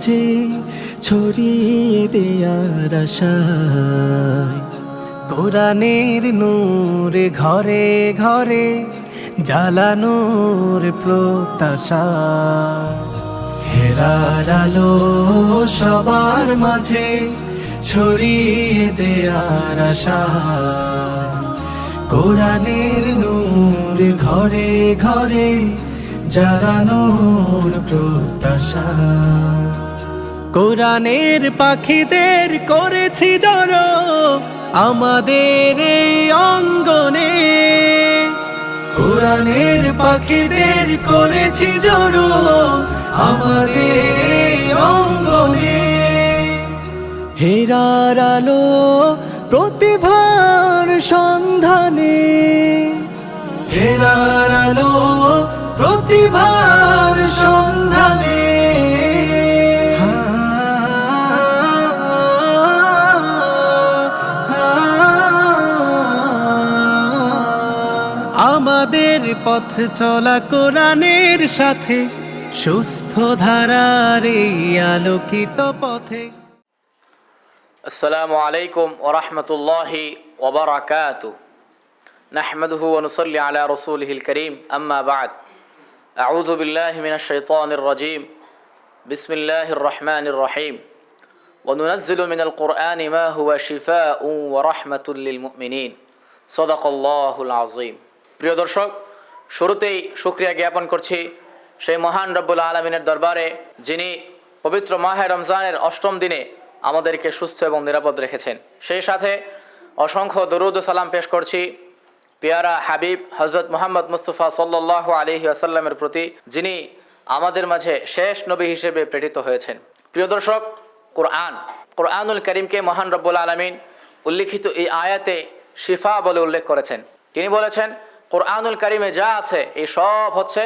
মাঝে ছড়িয়ে দেয়ার আশায়, কোরআনের নূর ঘরে ঘরে জ্বালানোর প্রত্যাশা, হেরার আলো সবার মাঝে ছড়িয়ে দেয়ার আশা, কোরআনের নূর ঘরে ঘরে জ্বালানোর প্রত্যাশা। কোরআনের পাখিদের করেছি জড়ো আমাদের এই অঙ্গনে, কোরআনের পাখিদের করেছি জড়ো আমাদের এই অঙ্গনে, হেরার আলো প্রতিভার সন্ধানে, হেরার আলো প্রতিভার সন্ধানে, আমাদের পথ চলা কোরআনের সাথে, সুস্থ ধারার এই আলোকিত পথে। আসসালামু আলাইকুম ওয়া রাহমাতুল্লাহি ওয়া বারাকাতুহু। নাহমাদুহু ওয়া নুসাল্লি আলা রাসূলিহিল কারীম, আম্মা বা'দ। আউযু বিল্লাহি মিনাশ শাইতানির রাজীম। বিসমিল্লাহির রহমানির রহিম। ওয়া নুনাজ্জিলু মিনাল কুরআনি মা হুয়া শিফাউন ওয়া রাহমাতুল লিল মুমিনিন। সাদাকাল্লাহুল আযীম। প্রিয় দর্শক, শুরুতেই শুকরিয়া জ্ঞাপন করছি সেই মহান রব্বুল আলামিনের দরবারে, যিনি পবিত্র মাহে রমজানের ৮ম দিনে আমাদেরকে সুস্থ এবং নিরাপদ রেখেছেন। সেই সাথে অসংখ্য দরুদ ও সালাম পেশ করছি পেয়ারা হাবিব হযরত মুহাম্মদ মুস্তাফা সাল্লাল্লাহু আলাইহি ওয়াসাল্লামের প্রতি, যিনি আমাদের মাঝে শেষ নবী হিসেবে প্রেরিত হয়েছেন। প্রিয় দর্শক, কোরআনুল কারীমকে মহান রব্বুল আলামিন উল্লিখিত এই আয়াতে শিফা বলে উল্লেখ করেছেন। তিনি বলেছেন, কোরআনুল কারীমে যা আছে এই সব হচ্ছে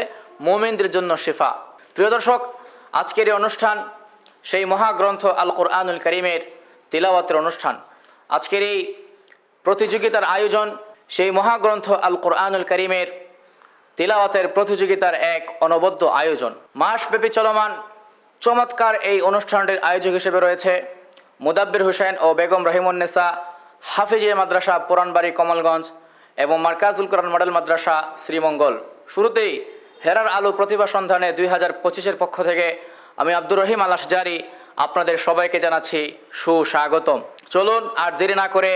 মুমিনদের জন্য শিফা। প্রিয় দর্শক, আজকের এই অনুষ্ঠান সেই মহাগ্রন্থ আল কোরআনুল কারীমের তিলাওয়াতের অনুষ্ঠান। আজকের এই প্রতিযোগিতার আয়োজন সেই মহাগ্রন্থ আল কোরআনুল কারীমের তিলাওয়াতের প্রতিযোগিতার এক অনবদ্য আয়োজন। মাসব্যাপী চলমান চমৎকার এই অনুষ্ঠানটির আয়োজক হিসেবে রয়েছে মুদাব্বির হোসেন ও বেগম রহিমুন্নেসা হাফিজিয়া মাদ্রাসা, পুরানবাড়ি, কমলগঞ্জ এবং মার্কাজুল কোরআন মডেল মাদ্রাসা, শ্রীমঙ্গল। শুরুতেই হেরার আলো প্রতিভা সন্ধানে 2025-এর পক্ষ থেকে আমি আব্দুর রহিম আল আশজারি আপনাদের সবাইকে জানাচ্ছি সুস্বাগতম। চলুন আর দেরি না করে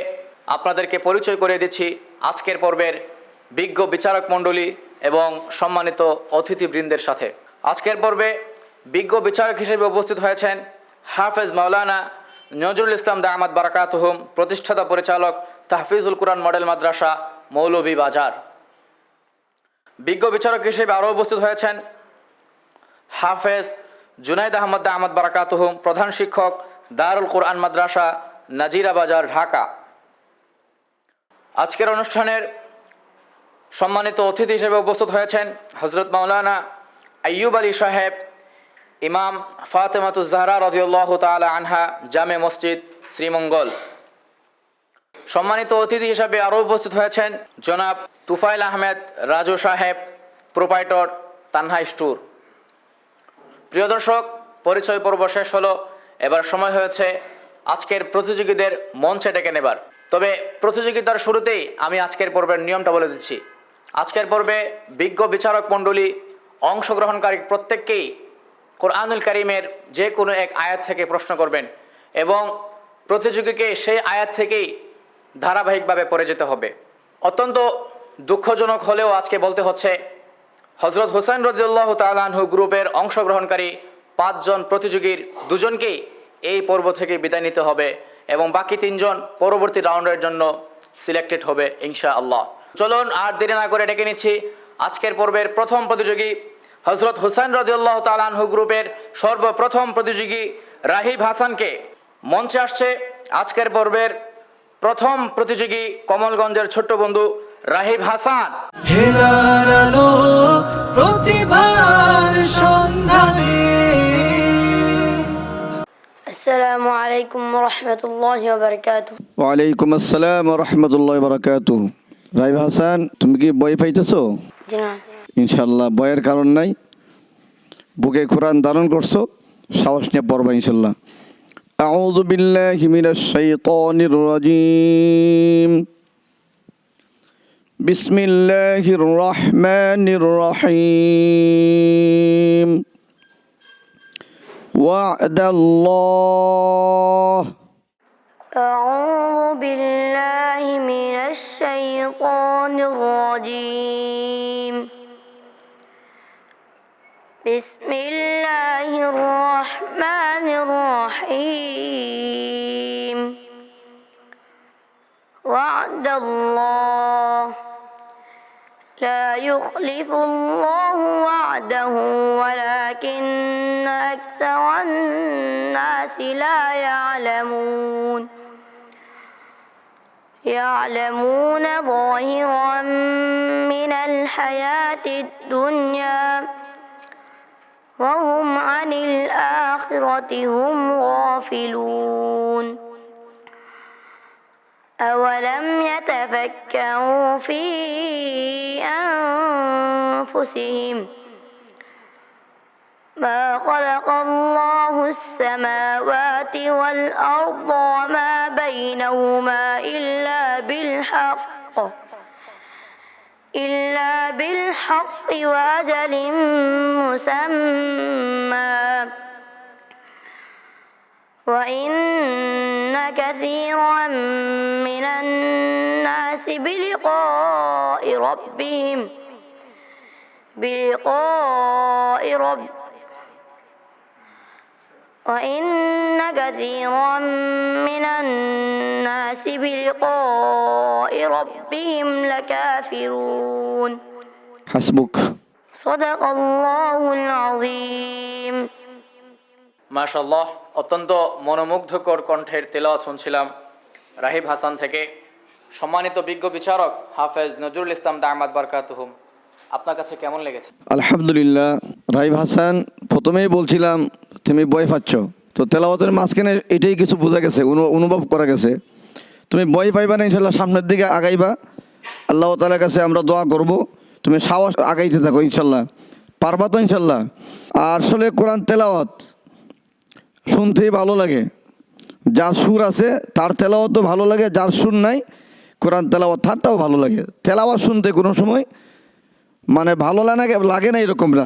আপনাদেরকে পরিচয় করে দিচ্ছি আজকের পর্বের বিজ্ঞ বিচারক মণ্ডলী এবং সম্মানিত অতিথিবৃন্দের সাথে। আজকের পর্বে বিজ্ঞ বিচারক হিসেবে উপস্থিত হয়েছেন হাফেজ মাওলানা নজরুল ইসলাম দামাত বারাকাতুহুম, প্রতিষ্ঠাতা পরিচালক তাহফিজুল কুরআন মডেল মাদ্রাসা, মৌলভীবাজার। বিজ্ঞ বিচারক হিসেবে আরও উপস্থিত হয়েছেন হাফেজ জুনাইদ আহমদ দামাত বারাকাতুহুম, প্রধান শিক্ষক, দারুল কুরআন মাদ্রাসা, নাজিরা বাজার, ঢাকা। আজকের অনুষ্ঠানের সম্মানিত অতিথি হিসেবে উপস্থিত হয়েছেন হযরত মাওলানা আইয়ুব আলী সাহেব, ইমাম ফাতেমাতুজ জাহরা রাদিয়াল্লাহু তাআলা আনহা, জামে মসজিদ, শ্রীমঙ্গল। সম্মানিত অতিথি হিসেবে আরও উপস্থিত হয়েছেন জনাব তুফাইল আহমেদ রাজু সাহেব, প্রোপাইটর, তানহা স্টোর। প্রিয় দর্শক, পরিচয় পর্ব শেষ হলো, এবার সময় হয়েছে আজকের প্রতিযোগীদের মঞ্চে ডেকে নেবার। তবে প্রতিযোগিতার শুরুতেই আমি আজকের পর্বের নিয়মটা বলে দিচ্ছি। আজকের পর্বে বিজ্ঞ বিচারক মণ্ডলী অংশগ্রহণকারী প্রত্যেককেই কোরআনুল কারীমের যে কোনো এক আয়াত থেকে প্রশ্ন করবেন এবং প্রতিযোগীকে সেই আয়াত থেকেই ধারাবাহিকভাবে পড়ে যেতে হবে। অত্যন্ত দুঃখজনক হলেও আজকে বলতে হচ্ছে, হযরত হুসাইন রাদিয়াল্লাহু তাআলা আনহু গ্রুপের অংশগ্রহণকারী 5 জন প্রতিযোগীর 2 জনকেই এই পর্ব থেকে বিদায় নিতে হবে এবং বাকি 3 জন পরবর্তী রাউন্ডের জন্য সিলেক্টেড হবে ইনশাআল্লাহ। চলুন আর দেরি না করে ডেকে নিচ্ছি আজকের পর্বের প্রথম প্রতিযোগী হযরত হুসাইন রাদিয়াল্লাহু তাআলা আনহু গ্রুপের সর্বপ্রথম প্রতিযোগী রাহিব হাসানকে। মঞ্চে আসছে আজকের পর্বের প্রথম প্রতিযোগী কমলগঞ্জের ছোট্ট বন্ধু রাহিব হাসান। হেরার আলো প্রতিভার সন্ধানে। আসসালামু আলাইকুম ওয়া রাহমাতুল্লাহি ওয়া বারাকাতুহু। ওয়ালাইকুম আসসালাম ওয়া রাহমাতুল্লাহি ওয়া বারাকাতুহু। রাহিব হাসান, তুমি কি বই পাইতেছো? জি না। ইনশাআল্লাহ, বইয়ের কারণ নাই। বুকে কোরআন ধারণ করছো, সাহস নিয়ে পড়বা ইনশাল্লাহ। আউযু বিল্লাহি মিনাশ শাইতানির রাজীম। বিসমিল্লাহির রহমানির রহিম। ওয়া'দাল্লাহ। أعوذ بالله من الشيطان الرجيم. بسم الله الرحمن الرحيم. وعد الله لا يخلف الله وعده ولكن أكثر الناس لا يعلمون. يعلمون ظاهرا من الحياة الدنيا وهم عن الآخرة هم غافلون. أولم يتفكروا في أنفسهم ما خلق الله السماوات والأرض وما بينهما إلا بالحق وأجل مسمى وإن كثيرا من الناس وإن كثيرا من الناس بلقاء ربهم لكافرون. حسبك. صدق الله العظيم. মাশাআল্লাহ, অত্যন্ত মনোমুগ্ধকর কণ্ঠের তেলাওয়াত শুনছিলাম রাহিব হাসান থেকে। সম্মানিত বিজ্ঞ বিচারক হাফেজ নজরুল ইসলাম দামাত বারকাতুহুম, আপনার কাছে কেমন লেগেছে? আলহামদুলিল্লাহ। রাহিব হাসান, প্রথমেই বলছিলাম তুমি ভয় পাচ্ছ, তো তেলাওয়াতের মাঝখানে এটাই কিছু বোঝা গেছে, অনুভব করা গেছে। তুমি ভয় পাইবা না, ইনশাল্লাহ সামনের দিকে আগাইবা। আল্লাহ তাআলার কাছে আমরা দোয়া করব, তুমি সাহস আগাইতে থাকো, ইনশাল্লাহ পারবা তো ইনশাল্লাহ। আর আসলে কোরআন তেলাওয়াত শুনতেই ভালো লাগে, যার সুর আছে তার তেলাওয়াতও ভালো লাগে, যার সুর নাই কোরআন তেলাওয়াত তারটাও ভালো লাগে। তেলাওয়াত শুনতে কোনো সময় মানে ভালো লাগে না এরকম না।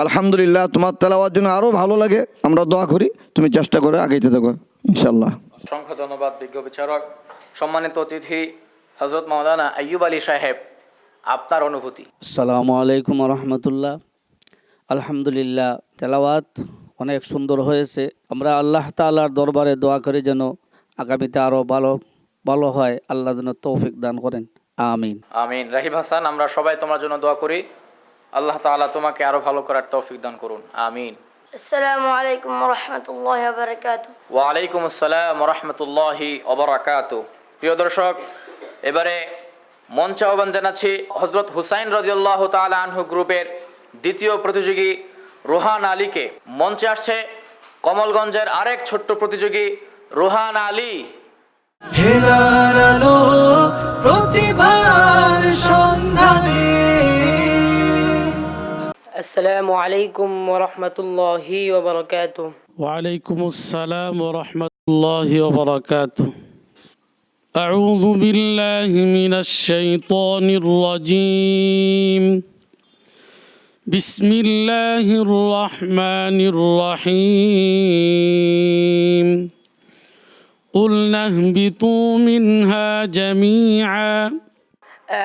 আলহামদুলিল্লাহ, তোমার তেলাওয়ার জন্য আরও ভালো লাগে। আমরা দোয়া করি তুমি চেষ্টা করে আগাইতে থাকো ইনশাল্লাহ। অসংখ্য ধন্যবাদ বিজ্ঞ বিচারক। সম্মানিত অতিথি হযরত মাওলানা আইয়ুব আলী সাহেব, আপনার অনুভূতি? আসসালামু আলাইকুম রহমতুল্লাহ। আলহামদুলিল্লাহ, তেলাওয়াত অনেক সুন্দর হয়েছে। আমরা আল্লাহ তাআলার দরবারে দোয়া করি যেন আগামীতে আরও ভালো হয়, আল্লাহ যেন তৌফিক দান করেন, আমিন আমিন। রাহিব হাসান, আমরা সবাই তোমার জন্য দোয়া করি, আল্লাহ তাআলা তোমাকে আরো ভালো করার তৌফিক দান করুন, আমিন। আসসালামু আলাইকুম রহমতুল্লাহি ওয়া বারাকাতুহু। ওয়া আলাইকুম আসসালাম ওয়া রাহমাতুল্লাহি ওয়া বারাকাতুহু। প্রিয় দর্শক, এবারে মঞ্চে আহ্বান জানাচ্ছি হযরত হুসাইন রাদিয়াল্লাহু তাআলা আনহু গ্রুপের দ্বিতীয় প্রতিযোগী রোহান আলীকে। মঞ্চে আসছে কমলগঞ্জের আরেক ছোট্ট প্রতিযোগী রোহান আলী। হেলার আলো প্রতিভার সন্ধানে। السلام عليكم ورحمة الله وبركاته. وعليكم السلام ورحمة الله وبركاته. أعوذ بالله من الشيطان الرجيم. بسم الله الرحمن الرحيم. قلنا اهبطوا منها جميعا.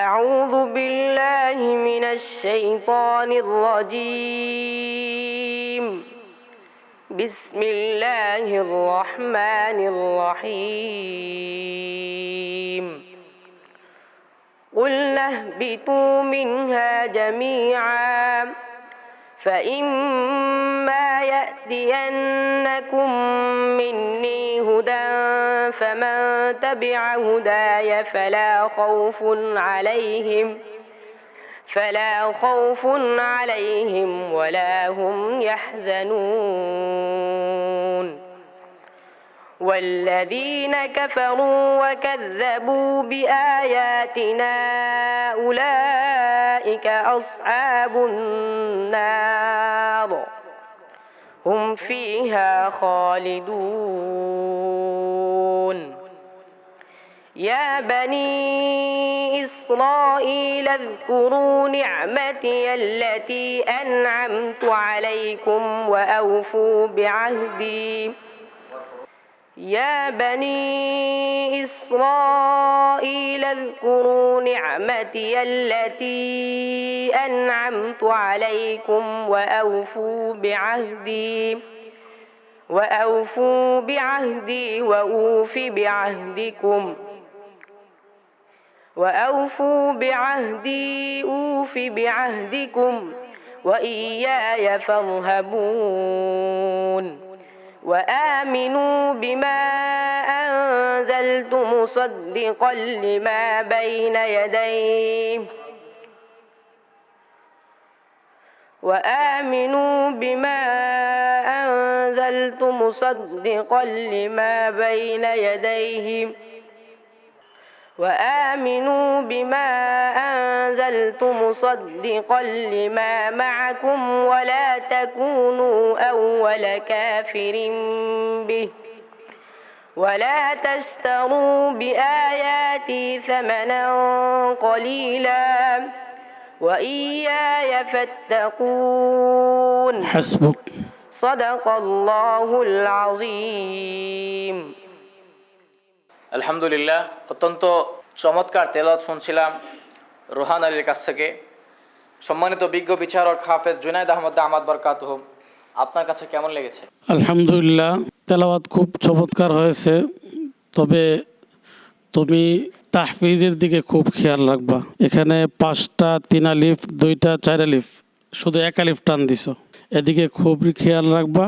أعوذ بالله من الشيطان الرجيم. بسم الله الرحمن الرحيم. قلنا اهبطوا منها جميعا فإما يأتينكم مني هدى فمن تبع هداي فلا خوف عليهم ولا هم يحزنون. والذين كفروا وكذبوا بآياتنا أولئك أصحاب النار هم فيها خالدون يا بني إسرائيل اذكروا نعمتي التي أنعمت عليكم وأوفوا بعهدي يا بني إسرائيل اذكروا نعمتي التي أنعمت عليكم وأوفوا بعهدي أوف بعهدكم وإياي فارهبون وآمنوا بما أنزلت مصدقا لما بين يديه مصدقا لما معكم ولا تكونوا أول كافر به ولا تشتروا بآياتي ثمنا قليلا وإياي فاتقون حسبك صدق الله العظيم আলহামদুলিল্লাহ, অত্যন্ত চমৎকার তেলাওয়াত শুনছিলাম রোহান আলীর কাছ থেকে। সম্মানিত বিজ্ঞ বিচারক হাফেজ জুনায়েদ আহমদ দামাত বরকাতুহু, আপনার কাছে কেমন লেগেছে? আলহামদুলিল্লাহ, তেলাওয়াত খুব চমৎকার হয়েছে। তবে তুমি তাহফিজের দিকে খুব খেয়াল রাখবা। এখানে 5টা 3 আলিফ, 2টা 4 আলিফ, শুধু 1 আলিফ টান দিছ। এদিকে খুব খেয়াল রাখবা,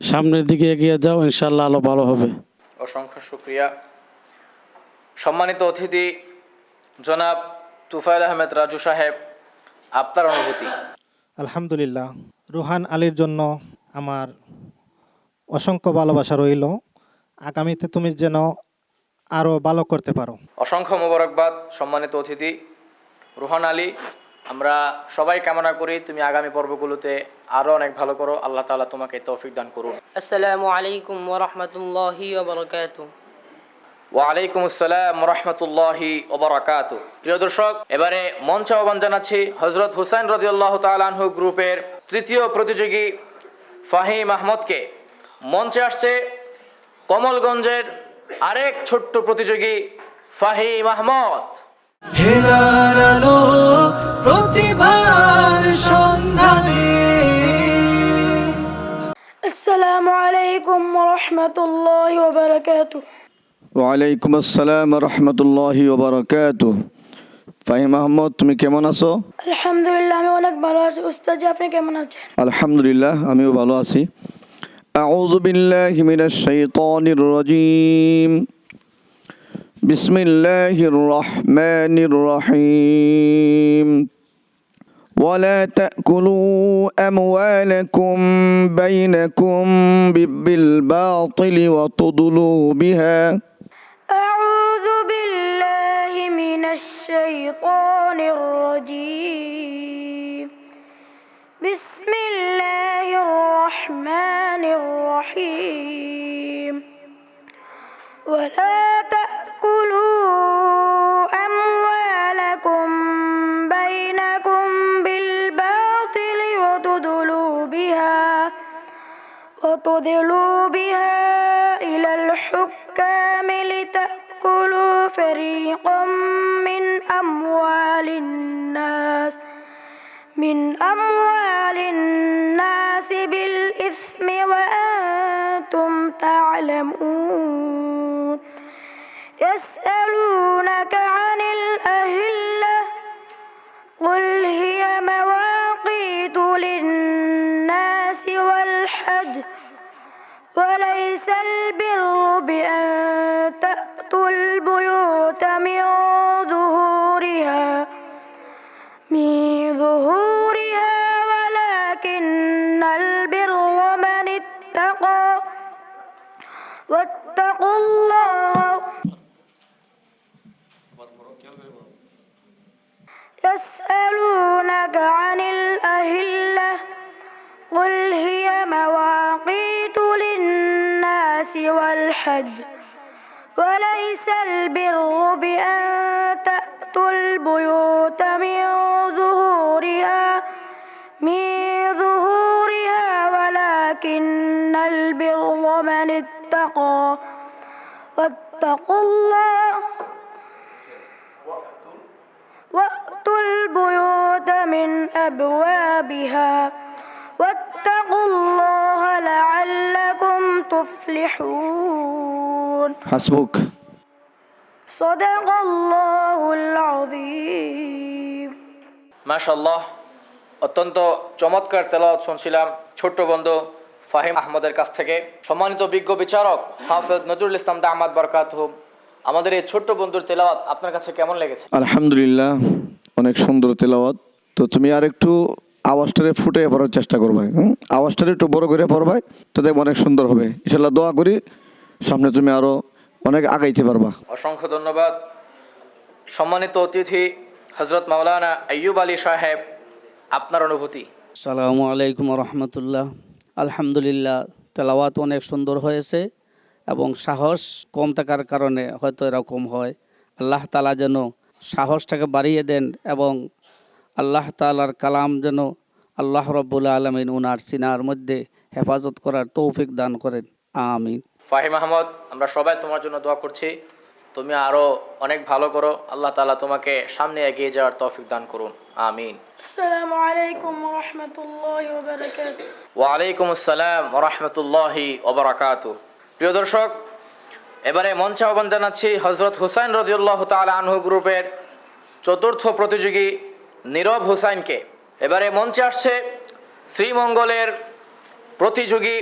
সামনের দিকে এগিয়ে যাও, ইনশাআল্লাহ আলো ভালো হবে। অসংখ্য শুকরিয়া। সম্মানিত অতিথি জনাব তুফাইল আহমেদ রাজু সাহেব, আপনার অনুভূতি? আলহামদুলিল্লাহ, রুহান আলীর জন্য আমার অসংখ্য ভালোবাসা রইল। আগামীতে তুমি যেন আরও ভালো করতে পারো। অসংখ্য মোবারকবাদ সম্মানিত অতিথি রুহান আলী। আমরা সবাই কামনা করি তুমি আগামী পর্বগুলোতে আরও অনেক ভালো করো। আল্লাহ তাআলা তোমাকে তৌফিক দান করুন। আসসালামু আলাইকুম ওয়া রাহমাতুল্লাহি ওয়া বারাকাতুহু। ওয়ালাইকুম আসসালাম রাহমাতুল্লাহি ওয়া বারাকাতুহু। প্রিয় দর্শক, এবারে মঞ্চে আহ্বান জানাচ্ছি হযরত হুসাইন রাদিয়াল্লাহু তাআলা আনহু গ্রুপের তৃতীয় প্রতিযোগী ফাহিম আহমদকে। মঞ্চে আসছে কমলগঞ্জের আরেক ছোট্ট প্রতিযোগী ফাহিম আহমদ। হেলার আলো প্রতিভার সন্ধানে। আসসালামু আলাইকুম ওয়া রাহমাতুল্লাহি ওয়া বারাকাতুহু। ওয়ালাইকুম আসসালাম রহমতুল্লাহি ওয়া বারাকাতুহু। ফাহিম আহমদ, তুমি কেমন আছো? আলহামদুলিল্লাহ, আমি অনেক ভালো আছি। উস্তাদ জি, আপনি কেমন আছেন? আলহামদুলিল্লাহ, আমিও ভালো আছি। আউযু বিল্লাহি মিনাশ শাইতানির রাজীম। বিসমিল্লাহির রহমানির রহিম। ولا تأكلوا أموالكم بينكم بالباطل وتدلوا بها. أعوذ بالله من الشيطان الرجيم. بسم الله الرحمن الرحيم. ولا تأكلوا أموالكم بينكم بالباطل وتدلوا بها إلى الحكام لتأكلوا فريقا من أموال الناس بالإثم وأنتم تعلمون. يسألونك عن الأهلة قل هي مواقيت للناس والحج وليس البر بأن تأتوا البيوت من ظهورها ولكن البر من اتقى الحج وليس البر بأن تأتوا البيوت من ظهورها ولكن البر من اتقى واتقوا الله وأتوا البيوت من أبوابها واتقوا الله لعلكم تفلحون হাসবুক। صدق الله العظيم মাশাআল্লাহ, অত্যন্ত চমৎকার তেলাওয়াত শুনছিলাম ছোট্ট বন্ধু ফাহিম আহমদের কাছ থেকে। সম্মানিত বিজ্ঞ বিচারক হাফেজ নজরুল ইসলাম দামাত বরকাতুহু, আমাদের এই ছোট্ট বন্ধুর তেলাওয়াত আপনার কাছে কেমন লেগেছে? আলহামদুলিল্লাহ, অনেক সুন্দর তেলাওয়াত। তো তুমি আর একটু আওয়াজটারে ফুটে পড়ার চেষ্টা করবে, আওয়াজটারে একটু বড় করে পড়বে, তো দেখবো অনেক সুন্দর হবে ইনশাল্লাহ। দোয়া করি সামনে তুমি আরো অনেক আগাইতে পারবা। অসংখ্য ধন্যবাদ। সম্মানিত অতিথি হযরত মাওলানা আইয়ুব আলী সাহেব, আপনার অনুভূতি? আসসালামু আলাইকুম রহমতুল্লাহ। আলহামদুলিল্লাহ, তেলাওয়াত অনেক সুন্দর হয়েছে এবং সাহস কম থাকার কারণে হয়তো এরকম হয়। আল্লাহ তাআলা যেন সাহসটাকে বাড়িয়ে দেন এবং আল্লাহ তাআলার কালাম যেন আল্লাহ রাব্বুল আলামিন উনার সিনার মধ্যে হেফাজত করার তৌফিক দান করেন, আমিন। ফাহিম আহমদ, আমরা সবাই তোমার জন্য দোয়া করছি, তুমি আরো অনেক ভালো করো, আল্লাহ তাআলা তোমাকে সামনে এগিয়ে যাওয়ার তৌফিক দান করুন, আমিন। السلام عليكم ورحمة الله وبركاته ওয়ালাইকুম আসসালাম ওয়া রাহমাতুল্লাহি ওয়া বারাকাতুহু। প্রিয় দর্শক, এবারে মঞ্চে আহ্বান জানাচ্ছি হযরত হুসাইন রাদিয়াল্লাহু তাআলা আনহু গ্রুপের চতুর্থ প্রতিযোগী নীরব হুসাইনকে। এবারে মঞ্চে আসছে শ্রীমঙ্গলের প্রতিযোগী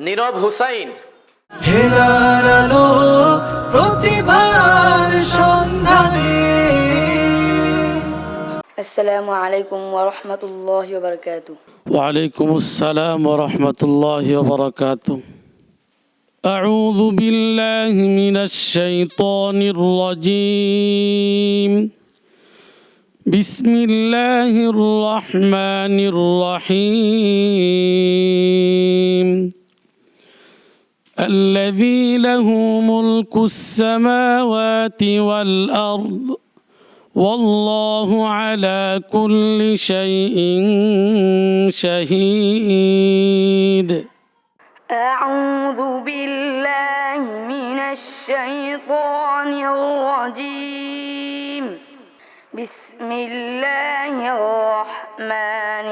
নীরব হুসাইন। হেলার আলো প্রতিভার সন্ধানে। السلام عليكم ورحمة الله وبركاته وعليكم السلام ورحمة الله وبركاته. أعوذ بالله من الشيطان الرجيم. بسم الله الرحمن الرحيم. الذي له ملك السماوات والأرض والله على كل شيء شهيد. أعوذ بالله من الشيطان الرجيم. بسم الله الرحمن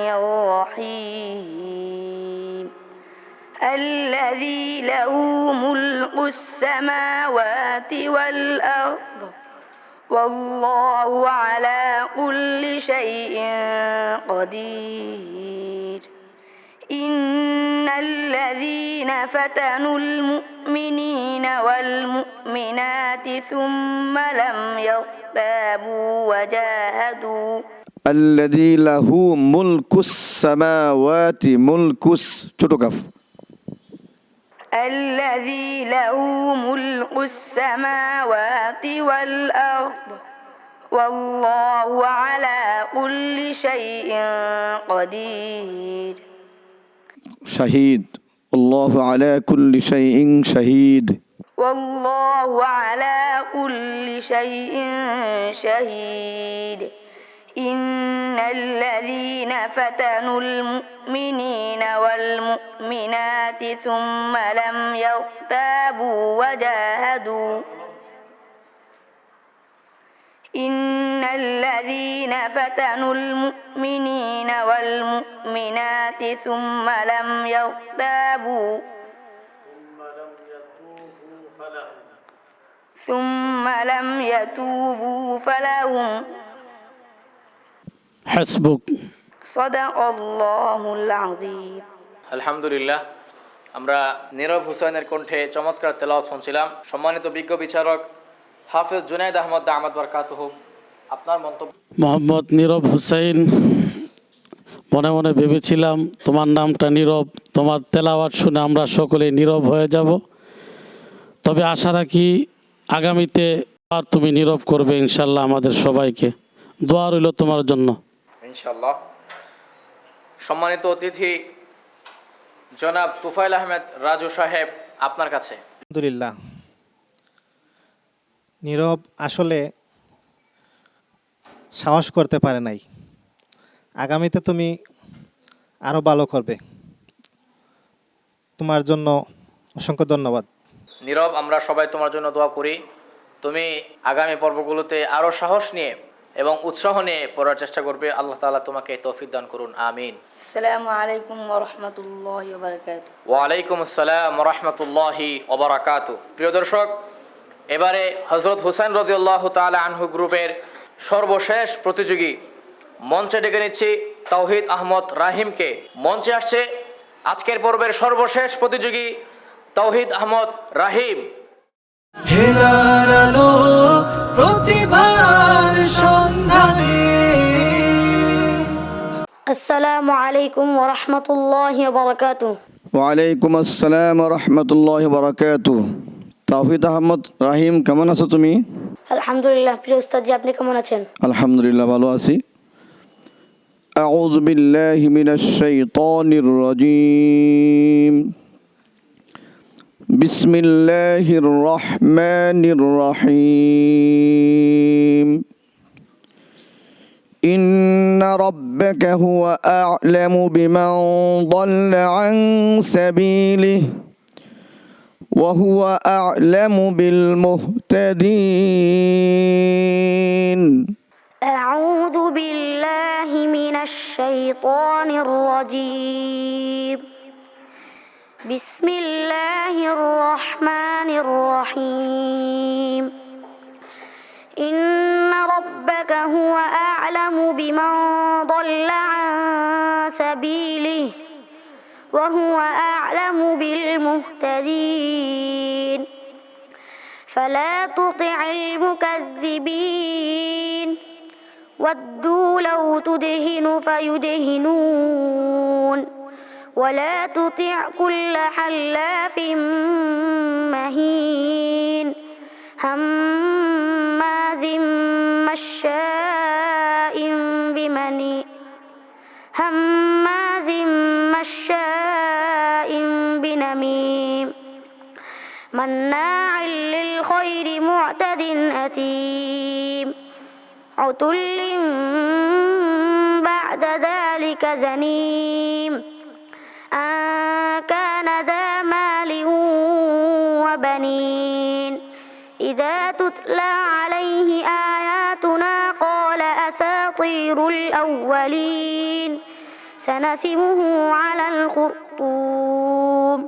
الرحيم. الذي له ملك السماوات والأرض والله على كل شيء قدير. إن الذين فتنوا المؤمنين والمؤمنات ثم لم يرتابوا وجاهدوا الذي له ملك السماوات ছোট কাফ الذي له ملك السماوات والأرض والله على كل شيء قدير. شهيد. الله على كل شيء شهيد. والله على كل شيء شهيد. إن الذين فتنوا المؤمنين والمؤمنات ثم لم يرتابوا وجاهدوا إن الذين فتنوا المؤمنين والمؤمنات ثم لم يرتابوا ثم لم يتوبوا فلهم حسبك. صدق الله العظيم. আলহামদুলিল্লাহ, আমরা নীরব হুসাইনের কণ্ঠে চমৎকার তেলাওয়াত শুনছিলাম। সম্মানিত বিজ্ঞ বিচারক হাফেজ জুনায়েদ আহমদ দামাত বরকাতুহু, আপনার মন্তব্য? মোহাম্মদ নীরব হুসাইন, মনে মনে ভেবেছিলাম তোমার নামটা নীরব, তোমার তেলাওয়াত শুনে আমরা সকলে নীরব হয়ে যাব। তবে আশা রাখি আগামীতে আর তুমি নীরব করবে ইনশাল্লাহ আমাদের সবাইকে। দোয়া রইল তোমার জন্য ইনশাআল্লাহ। সম্মানিত অতিথি জনাব তুফাইল আহমেদ রাজু সাহেব, আপনার কাছে। আলহামদুলিল্লাহ। নীরব আসলে সাহস করতে পারে নাই। আগামীতে তুমি আরো ভালো করবে। তোমার জন্য অসংখ্য ধন্যবাদ। নীরব, আমরা সবাই তোমার জন্য দোয়া করি। তুমি আগামী পর্বগুলোতে আরও সাহস নিয়ে এবং উৎসাহ নিয়ে পড়ার চেষ্টা করবে। আল্লাহ তাআলা তোমাকে তৌফিক দান করুন, আমিন। আসসালামু আলাইকুম ওয়া রাহমাতুল্লাহি ওয়া বারাকাতুহু। ওয়ালাইকুম আসসালাম রহমতুল্লাহি ওবরাকাতু। প্রিয় দর্শক, এবারে হজরত হুসাইন রাদিয়াল্লাহু তাআলা আনহু গ্রুপের সর্বশেষ প্রতিযোগী মঞ্চে ডেকে নিচ্ছি তাওহিদ আহমদ রাহিমকে। মঞ্চে আসছে আজকের পর্বের সর্বশেষ প্রতিযোগী তাওহিদ আহমদ রাহিম। হেলার আলো প্রতিভার সন্ধানে। আসসালামু আলাইকুম ওয়া রাহমাতুল্লাহি ওয়া বারাকাতুহু। ওয়ালাইকুম আসসালাম রহমতুল্লাহ বারাকাতু। তাওহিদ আহমদ রাহিম, কেমন আছো তুমি? আলহামদুলিল্লাহ। প্রিয় উস্তাদ জি, আপনি কেমন আছেন? আলহামদুলিল্লাহ, ভালো আছি। আউযু বিল্লাহি মিনাশ শাইতানির রাজীম। বিসমিল্লাহির রহমানির রহিম। ইন্না রাব্বাকা হুয়া আ'লামু বিমান দাল্লা আন সাবিলিহি ওয়া হুয়া আ'লামু বিল মুহতাদিন। أعوذ بالله من الشيطان الرجيم. بسم الله الرحمن الرحيم. إن ربك هو أعلم بمن ضل عن سبيله وهو أعلم بالمهتدين. فلا تطع المكذبين ودوا لو تدهن فيدهنون ولا تطع كل حلاف مهين هماز مشاء بنميم مناع للخير معتد أثيم عتل بعد ذلك زنيم أن كان ذا مال وبنين إذا تتلى عليه آياتنا قال أساطير الأولين سنسمه على الخرطوم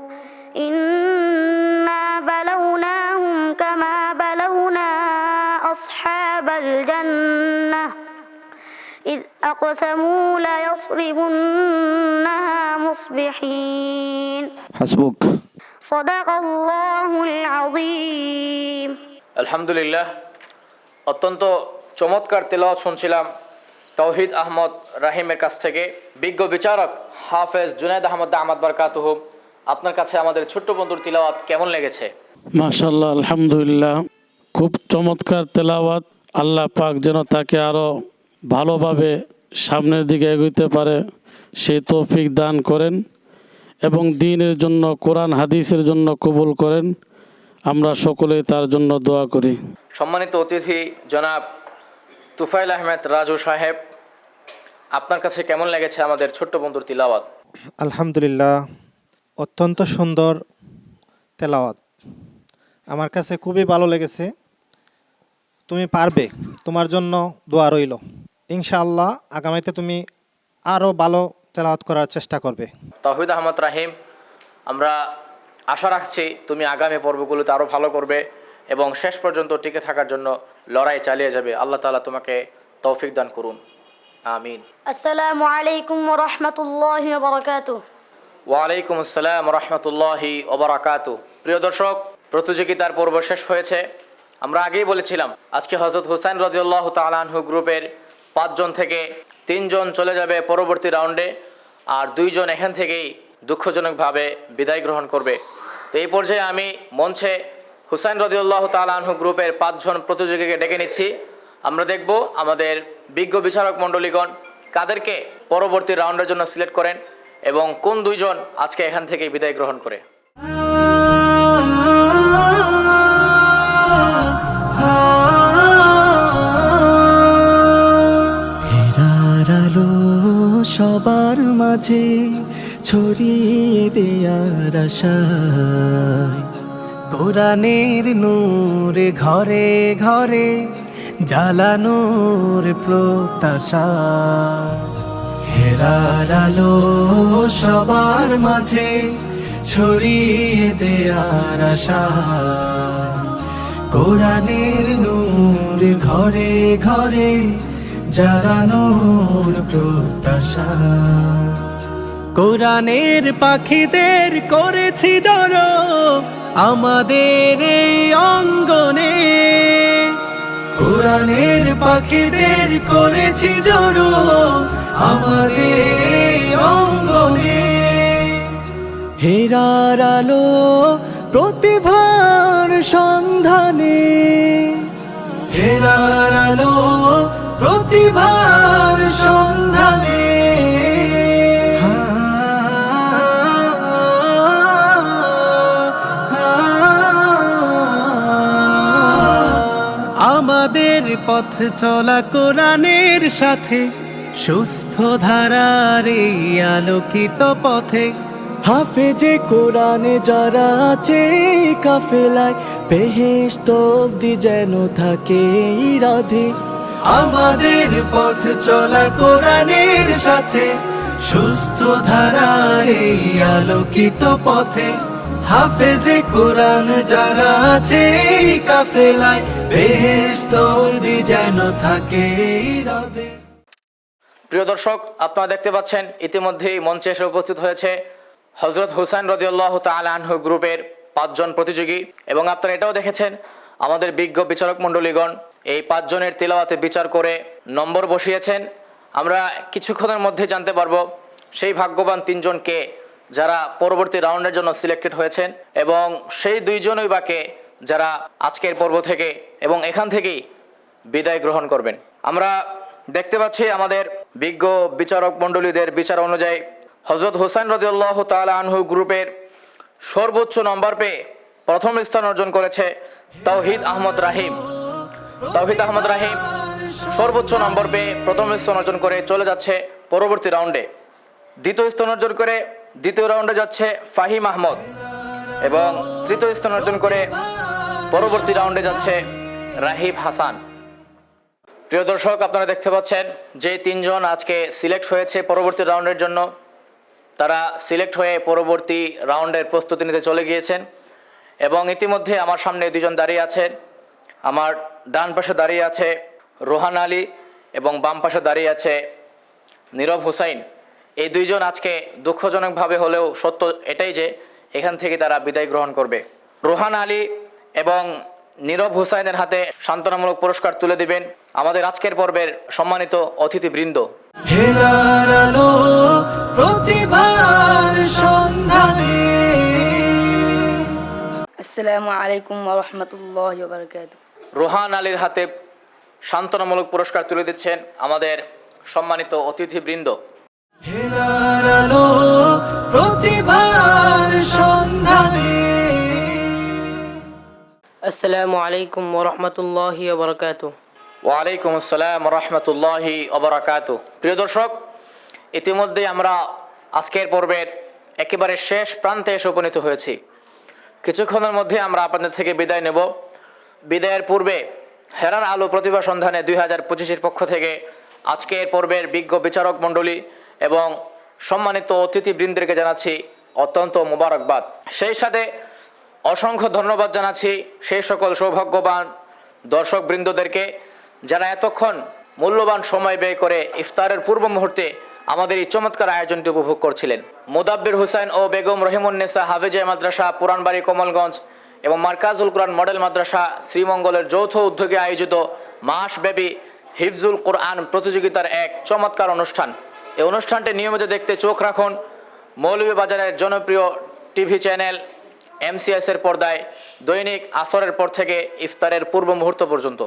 إنا بلوناهم كما بلونا أصحاب الجنة إذ أقسموا ليصرمنها مصبحين হাসবুক। صدق الله العظيم. আলহামদুলিল্লাহ, অত্যন্ত চমৎকার তেলাওয়াত শুনছিলাম তাওহিদ আহমদ রাহিমের কাছ থেকে। বিজ্ঞ বিচারক হাফেজ জুনায়েদ আহমদ দামাত বারকাতুহু, আপনার কাছে আমাদের ছোট্ট বন্ধুর তিলাওয়াত কেমন লেগেছে? মাশাআল্লাহ, আলহামদুলিল্লাহ, খুব চমৎকার তেলাওয়াত। আল্লাহ পাক যেন তাকে আরও ভালোভাবে সামনের দিকে এগোতে পারে সেই তৌফিক দান করেন এবং দ্বীনের জন্য, কোরআন হাদিসের জন্য কবুল করেন। আমরা সকলেই তার জন্য দোয়া করি। সম্মানিত অতিথি জনাব তুফাইল আহমেদ রাজু সাহেব, আপনার কাছে কেমন লেগেছে আমাদের ছোট্ট বন্ধুর তিলাওয়াত? আলহামদুলিল্লাহ, অত্যন্ত সুন্দর তেলাওয়াত। আমার কাছে খুবই ভালো লেগেছে। তুমি পারবে, তোমার জন্য দোয়া রইল। ইনশাআল্লাহ আগামীতে তুমি আরও ভালো তেলাওয়াত করার চেষ্টা করবে। তাওহিদ আহমদ রাহিম, আমরা আশা রাখছি তুমি আগামী পর্বগুলোতে আরও ভালো করবে এবং শেষ পর্যন্ত টিকে থাকার জন্য লড়াই চালিয়ে যাবে। আল্লাহ তাআলা তোমাকে তৌফিক দান করুন, আমিন। আসসালামু আলাইকুম ওয়া রাহমাতুল্লাহি ওয়া বারাকাতুহু। ওয়ালাইকুম আসসালাম রহমতুল্লাহি ওবরাকাতু। প্রিয় দর্শক, প্রতিযোগিতার পর্ব শেষ হয়েছে। আমরা আগেই বলেছিলাম আজকে হযরত হুসাইন রাদিয়াল্লাহু তাআলা আনহু গ্রুপের 5 জন থেকে 3 জন চলে যাবে পরবর্তী রাউন্ডে, আর 2 জন এখান থেকেই দুঃখজনকভাবে বিদায় গ্রহণ করবে। তো এই পর্যায়ে আমি মঞ্চে হুসাইন রাদিয়াল্লাহু তাআলা আনহু গ্রুপের 5 জন প্রতিযোগীকে ডেকে নিচ্ছি। আমরা দেখব আমাদের বিজ্ঞ বিচারক মণ্ডলীগণ কাদেরকে পরবর্তী রাউন্ডের জন্য সিলেক্ট করেন এবং কোন 2 জন আজকে এখান থেকে বিদায় গ্রহণ করে। সবার মাঝে ছড়িয়ে দেয়ার আশায় কোরআনের নূর ঘরে ঘরে জ্বালানোর প্রত্যাশা হেরার আলো সবার মাঝে ছড়িয়ে দেয়ার আশা কোরআনের নূর ঘরে ঘরে জ্বালানোর প্রত্যাশা কোরআনের পাখিদের করেছি জড়ো আমাদের এই অঙ্গনে কোরআনের পাখিদের করেছি জড়ো আমাদের এই অঙ্গনে হেরার আলো প্রতিভার সন্ধানে হেরার আলো প্রতিভার সন্ধানে আমাদের পথ চলা কোরআনের সাথে সুস্থ ধারার এই আলোকিত পথে হাফেজে কোরআনে যারা আছে কাফেলায় বেহেশত অবধি যেন থাকে রাধে আমাদের পথ চলা কোরআনের সাথে সুস্থ ধারার এই আলোকিত পথে হাফেজে কোরআন যারা আছে কাফেলায় বেহেশত অবধি যেন থাকে রাধে। প্রিয় দর্শক, আপনারা দেখতে পাচ্ছেন ইতিমধ্যেই মঞ্চে এসে উপস্থিত হয়েছে হযরত হুসাইন রাদিয়াল্লাহু তাআলা আনহু গ্রুপের 5 জন প্রতিযোগী এবং আপনারা এটাও দেখেছেন আমাদের বিজ্ঞ বিচারক মণ্ডলীগণ এই 5 জনের তিলাওয়াতে বিচার করে নম্বর বসিয়েছেন। আমরা কিছুক্ষণের মধ্যে জানতে পারবো সেই ভাগ্যবান 3 জনকে যারা পরবর্তী রাউন্ডের জন্য সিলেক্টেড হয়েছেন এবং সেই 2 জনই বাকে যারা আজকের পর্ব থেকে এবং এখান থেকেই বিদায় গ্রহণ করবেন। আমরা দেখতে পাচ্ছি আমাদের বিজ্ঞ বিচারক মণ্ডলীদের বিচার অনুযায়ী হযরত হুসাইন রাদিয়াল্লাহু তাআলা আনহু গ্রুপের সর্বোচ্চ নম্বর পেয়ে প্রথম স্থান অর্জন করেছে তাওহিদ আহমদ রাহিম। তাওহিদ আহমদ রাহিম সর্বোচ্চ নম্বর পেয়ে প্রথম স্থান অর্জন করে চলে যাচ্ছে পরবর্তী রাউন্ডে। দ্বিতীয় স্থান অর্জন করে দ্বিতীয় রাউন্ডে যাচ্ছে ফাহিম আহমদ এবং তৃতীয় স্থান অর্জন করে পরবর্তী রাউন্ডে যাচ্ছে রাহিব হাসান। প্রিয় দর্শক, আপনারা দেখতে পাচ্ছেন যে 3 জন আজকে সিলেক্ট হয়েছে পরবর্তী রাউন্ডের জন্য তারা সিলেক্ট হয়ে পরবর্তী রাউন্ডের প্রস্তুতি নিতে চলে গিয়েছেন এবং ইতিমধ্যে আমার সামনে 2 জন দাঁড়িয়ে আছেন। আমার ডান পাশে দাঁড়িয়ে আছে রোহান আলী এবং বাম পাশে দাঁড়িয়ে আছে নীরব হুসাইন। এই 2 জন আজকে দুঃখজনকভাবে হলেও সত্য এটাই যে এখান থেকে তারা বিদায় গ্রহণ করবে। রোহান আলী এবং নীরব হুসাইনের হাতে সান্ত্বনামূলক পুরস্কার তুলে দিবেন আমাদের আজকের পর্বের সম্মানিত অতিথিবৃন্দ। হেরার আলো প্রতিভার সন্ধানে আসসালামু আলাইকুম ওয়া রাহমাতুল্লাহি ওয়া বারাকাতুহু। রোহান আলীর হাতে সান্ত্বনামূলক পুরস্কার তুলে দিচ্ছেন আমাদের সম্মানিত অতিথিবৃন্দ। হেরার আলো প্রতিভার সন্ধানে আসসালামু আলাইকুম ওয়া রাহমাতুল্লাহি ওয়া বারাকাতুহু। ওয়ালাইকুম আসসালাম রহমতুল্লাহি ওবরাকাতু। প্রিয় দর্শক, ইতিমধ্যে আমরা আজকের পর্বের একেবারে শেষ প্রান্তে এসে উপনীত হয়েছি। কিছুক্ষণের মধ্যে আমরা আপনাদের থেকে বিদায় নেব। বিদায়ের পূর্বে হেরার আলো প্রতিভা সন্ধানে 2025-এর পক্ষ থেকে আজকের পর্বের বিজ্ঞ বিচারক মণ্ডলী এবং সম্মানিত অতিথিবৃন্দকে জানাচ্ছি অত্যন্ত মোবারকবাদ। সেই সাথে অসংখ্য ধন্যবাদ জানাচ্ছি সেই সকল সৌভাগ্যবান দর্শকবৃন্দদেরকে যারা এতক্ষণ মূল্যবান সময় ব্যয় করে ইফতারের পূর্ব মুহূর্তে আমাদের এই চমৎকার আয়োজনটি উপভোগ করছিলেন। মুদাব্বির হুসাইন ও বেগম রহিমুন্নেসা হাফেজা মাদ্রাসা পুরানবাড়ি কমলগঞ্জ এবং মার্কাজুল কোরআন মডেল মাদ্রাসা শ্রীমঙ্গলের যৌথ উদ্যোগে আয়োজিত মাসব্যাপী হিফজুল কোরআন প্রতিযোগিতার এক চমৎকার অনুষ্ঠান। এই অনুষ্ঠানটি নিয়মিত দেখতে চোখ রাখুন মৌলভীবাজারের জনপ্রিয় টিভি চ্যানেল MCS-এর পর্দায় দৈনিক আসরের পর থেকে ইফতারের পূর্ব মুহূর্ত পর্যন্ত।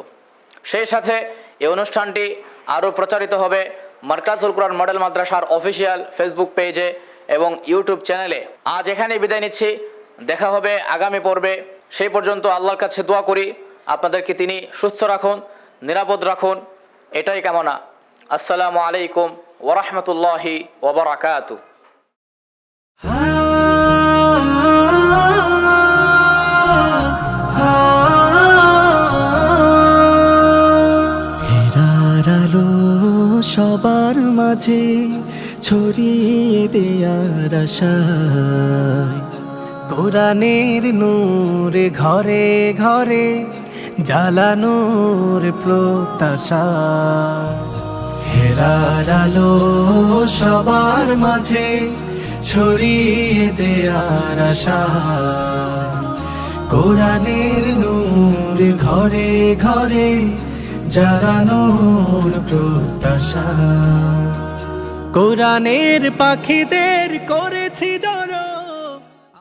সেই সাথে এই অনুষ্ঠানটি আরও প্রচারিত হবে মার্কাজুল কোরআন মডেল মাদ্রাসার অফিসিয়াল ফেসবুক পেজে এবং ইউটিউব চ্যানেলে। আজ এখানে বিদায় নিচ্ছি, দেখা হবে আগামী পর্বে। সেই পর্যন্ত আল্লাহর কাছে দোয়া করি আপনাদেরকে তিনি সুস্থ রাখুন, নিরাপদ রাখুন, এটাই কামনা। আসসালামু আলাইকুম ওরহমতুল্লাহি ওবরাকাতু। হেরার আলো সবার মাঝে ছড়িয়ে দেয়ার আশায়, কোরআনের নূর ঘরে ঘরে জ্বালানোর প্রত্যাশা। হেরার আলো সবার মাঝে ছড়িয়ে দেয়ার আশায়, কোরআনের নূর ঘরে ঘরে জ্বালানোর প্রত্যাশা। কোরআনের পাখিদের করেছি জড়ো